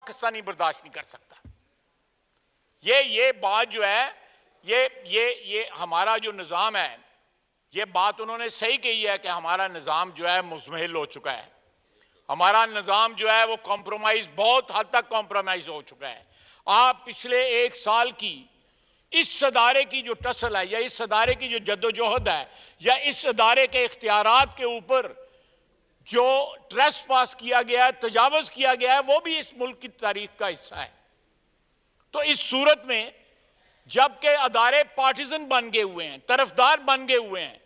पाकिस्तानी बर्दाश्त नहीं कर सकता। ये बात जो है, ये हमारा जो निज़ाम है, ये बात उन्होंने सही कही है कि हमारा निज़ाम जो है मुज़महिल हो चुका है। हमारा निज़ाम जो है वो कॉम्प्रोमाइज, बहुत हद तक कॉम्प्रोमाइज हो चुका है। आप पिछले 1 साल की इस अदारे की जो टसल है, या इस अदारे की जो जद्दोजहद है, या इस अदारे के इख्तियारात के ऊपर जो ट्रेस पास किया गया है, तजावुज किया गया है, वो भी इस मुल्क की तारीख का हिस्सा है। तो इस सूरत में जबकि अदारे पार्टिजन बन गए हुए हैं, तरफदार बन गए हुए हैं,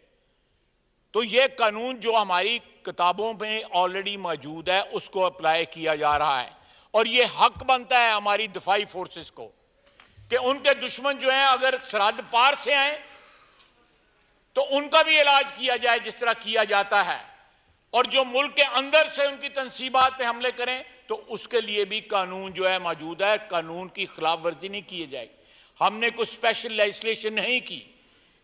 तो ये कानून जो हमारी किताबों में ऑलरेडी मौजूद है उसको अप्लाई किया जा रहा है। और ये हक बनता है हमारी दिफाई फोर्सेस को कि उनके दुश्मन जो हैं अगर सरहद पार से आए तो उनका भी इलाज किया जाए जिस तरह किया जाता है, और जो मुल्क के अंदर से उनकी तनसीबात पे हमले करें तो उसके लिए भी कानून जो है मौजूद है। कानून की खिलाफ वर्जी नहीं की जाएगी। हमने कुछ स्पेशल लेजिस्लेशन नहीं की।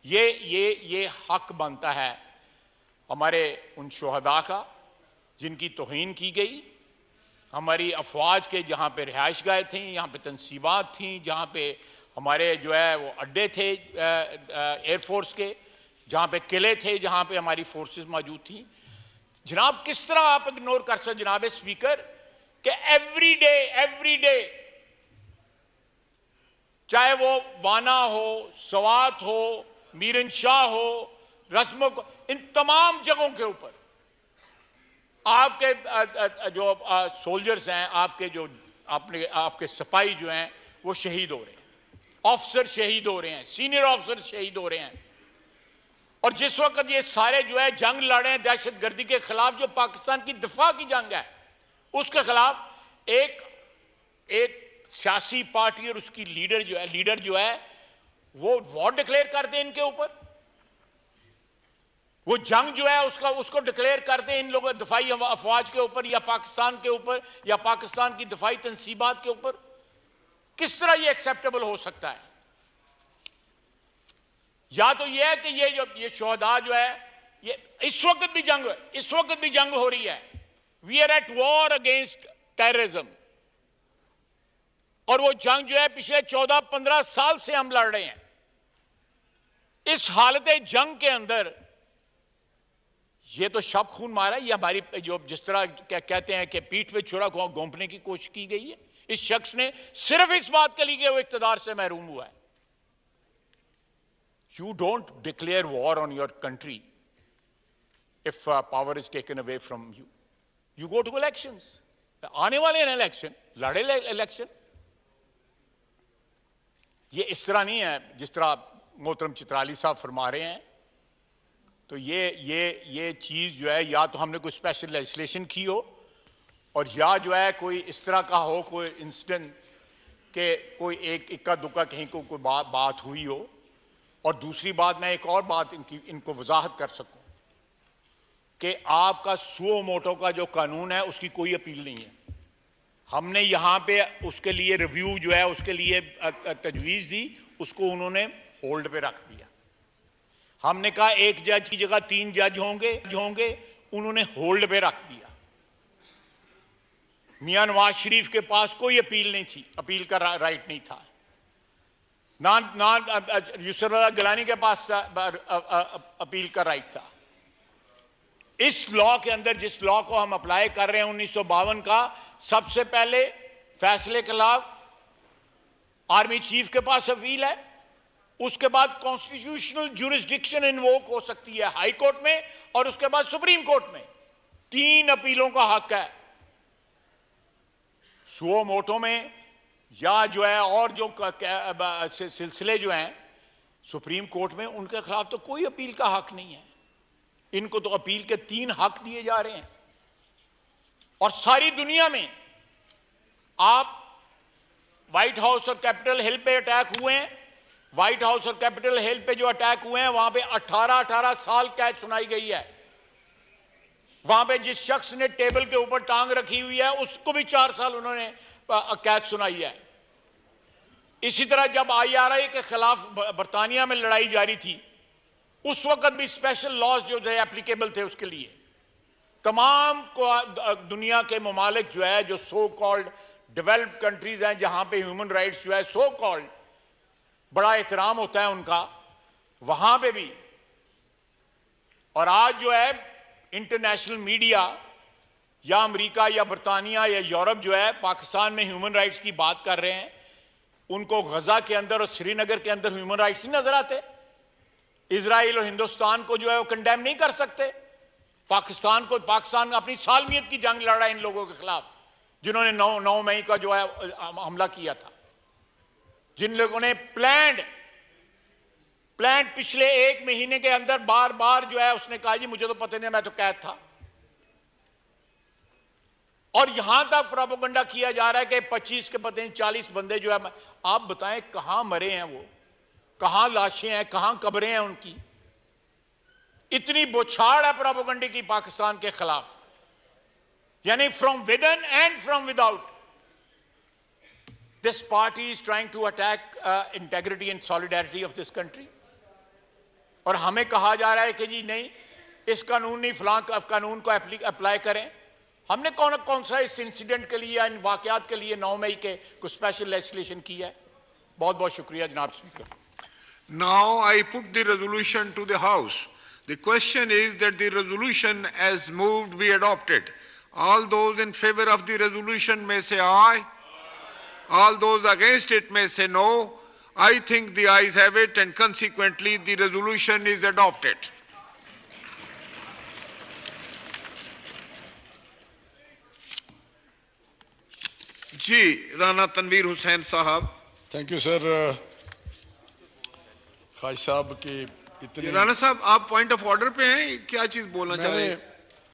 ये हक बनता है हमारे उन शुहदा का जिनकी तौहीन की गई, हमारी अफवाज के जहाँ पे रिहाइश गाहें थी, यहाँ पे तनसीबात थी, जहाँ पे हमारे जो है वो अड्डे थे एयरफोर्स के, जहाँ पे किले थे, जहाँ पे हमारी फोर्सेस मौजूद थी। जनाब किस तरह आप इग्नोर कर सकते जनाब स्पीकर कि एवरी डे चाहे वो वाना हो, सवात हो, मीरन शाह हो, रस्मों को, इन तमाम जगहों के ऊपर आपके जो सोल्जर्स हैं, आपके सिपाही जो हैं वो शहीद हो रहे हैं, ऑफिसर शहीद हो रहे हैं, सीनियर ऑफिसर शहीद हो रहे हैं। और जिस वक्त ये सारे जो है जंग लड़े हैं दहशतगर्दी के खिलाफ, जो पाकिस्तान की दिफा की जंग है, उसके खिलाफ एक सियासी पार्टी और उसकी लीडर जो है वो वॉर डिक्लेयर कर दे इनके ऊपर, वो जंग जो है उसको डिक्लेयर कर दे इन लोगों दिफाई अफवाज के ऊपर, या पाकिस्तान के ऊपर, या पाकिस्तान की दिफाई तनसीबात के ऊपर। किस तरह ये एक्सेप्टेबल हो सकता है? या तो ये है कि ये शोहदा जो है, ये इस वक्त भी जंग हो रही है। We are at war against terrorism, और वो जंग जो है पिछले 14-15 साल से हम लड़ रहे हैं। इस हालत जंग के अंदर ये तो शब खून मारा, ये हमारी जो जिस तरह क्या कहते हैं कि पीठ पे छुरा घोंपने की कोशिश की गई है। इस शख्स ने सिर्फ इस बात के लिए वो इख्तिदार से महरूम हुआ है। You don't declare war on your country if power is taken away from you. You go to elections. आने वाले हैं इलेक्शन, लड़े इलेक्शन। ये इस तरह नहीं है जिस तरह मोहतरम चित्राली साहब फरमा रहे हैं। तो ये चीज जो है, या तो हमने कोई स्पेशल लेजिस्लेशन की हो, और या जो है कोई इस तरह का हो, कोई इंसिडेंट के कोई एक इक्का दुक्का कहीं को कोई बात हुई हो। और दूसरी बात, मैं एक और बात इनको वजाहत कर सकूं कि आपका सुओ मोटो का जो कानून है उसकी कोई अपील नहीं है। हमने यहां पे उसके लिए रिव्यू जो है उसके लिए तजवीज दी, उसको उन्होंने होल्ड पे रख दिया। हमने कहा एक जज की जगह 3 जज होंगे, उन्होंने होल्ड पे रख दिया। मियां नवाज शरीफ के पास कोई अपील नहीं थी, अपील का राइट नहीं था। ना यूसुफ गिलानी के पास अपील का राइट था। इस लॉ के अंदर, जिस लॉ को हम अप्लाई कर रहे हैं 1952 का, सबसे पहले फैसले के खिलाफ आर्मी चीफ के पास अपील है। उसके बाद कॉन्स्टिट्यूशनल ज्यूरिसडिक्शन इन्वोक हो सकती है हाई कोर्ट में, और उसके बाद सुप्रीम कोर्ट में। 3 अपीलों का हक है। सुओ मोटो में या जो है और जो सिलसिले जो हैं सुप्रीम कोर्ट में, उनके खिलाफ तो कोई अपील का हक नहीं है। इनको तो अपील के 3 हक दिए जा रहे हैं। और सारी दुनिया में आप व्हाइट हाउस और कैपिटल हिल पे अटैक हुए हैं, व्हाइट हाउस और कैपिटल हिल पे जो अटैक हुए हैं वहां पे 18 साल कैद सुनाई गई है। वहां पे जिस शख्स ने टेबल के ऊपर टांग रखी हुई है उसको भी 4 साल उन्होंने कैद सुनाई है। इसी तरह जब IRA के खिलाफ बरतानिया में लड़ाई जारी थी, उस वक्त भी स्पेशल लॉज जो थे एप्लीकेबल थे उसके लिए। तमाम दुनिया के ममालिक जो है, जो सो कॉल्ड डेवलप्ड कंट्रीज हैं जहां पे ह्यूमन राइट्स जो है सो कॉल्ड बड़ा एहतराम होता है उनका, वहां पे भी। और आज जो है इंटरनेशनल मीडिया या अमेरिका या बरतानिया या यूरोप जो है पाकिस्तान में ह्यूमन राइट्स की बात कर रहे हैं, उनको गजा के अंदर और श्रीनगर के अंदर ह्यूमन राइट्स नहीं नजर आते। इजराइल और हिंदुस्तान को जो है वो कंडेम नहीं कर सकते। पाकिस्तान अपनी सालमियत की जंग लड़ा इन लोगों के खिलाफ जिन्होंने 9 मई का जो है हमला किया था, जिन लोगों ने प्लान पिछले 1 महीने के अंदर बार बार जो है उसने कहा जी मुझे तो पता नहीं, मैं तो कैद था। और यहां तक प्रोपेगेंडा किया जा रहा है कि 25 के पता नहीं 40 बंदे जो है, आप बताएं कहां मरे हैं वो, कहां लाशें हैं, कहां कब्रें हैं उनकी। इतनी बौछार है प्रोपेगेंडा की पाकिस्तान के खिलाफ, यानी from within and from without this party is trying to attack integrity and solidarity of this country. और हमें कहा जा रहा है कि जी नहीं, इस कानून नहीं, फलां कानून को अप्लाई करें। हमने कौन सा इस इंसिडेंट के लिए या इन वाकयात के लिए 9 मई के कुछ स्पेशल लेजिस्लेशन किया है? बहुत बहुत शुक्रिया जनाब speaker. Now I put the resolution to the House. The question is that the resolution as moved be adopted. All those in favor of the resolution may say aye. All those against it may say no. I think the ayes have it, and consequently the resolution is adopted. जी, राना तनवीर हुसैन साहब। Thank you sir. खाई साहब की इतनी, राना साहब आप point of order पे हैं, क्या चीज बोलना चाह रहे हैं?